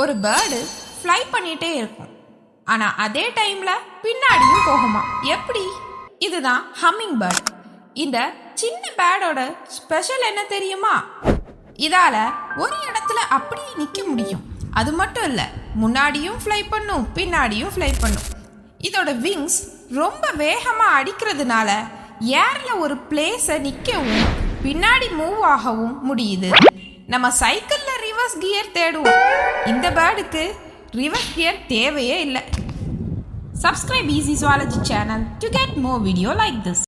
ஒரு bird fly பண்ணிகிட்டே இருக்கும், ஆனால் அதே டைமில் பின்னாடியும் போகுமா. எப்படி? இதுதான் ஹம்மிங் பேர்டு. இந்த சின்ன பேர்டோட ஸ்பெஷல் என்ன தெரியுமா? இதால் ஒரு இடத்துல அப்படியே நிற்க முடியும். அது மட்டும் இல்லை, முன்னாடியும் ஃப்ளை பண்ணும், பின்னாடியும் ஃப்ளை பண்ணும். இதோட விங்ஸ் ரொம்ப வேகமாக அடிக்கிறதுனால ஏரில் ஒரு பிளேஸை நிற்கவும் பின்னாடி மூவ் ஆகவும் முடியுது. நம்ம சைக்கிளில் ரிவர்ஸ் கியர் தேடுவோம், இந்த பேர்டுக்கு ரிவர்ஸ் கியர் தேவையே இல்லை. Subscribe Easy Zoology channel to get more video like this.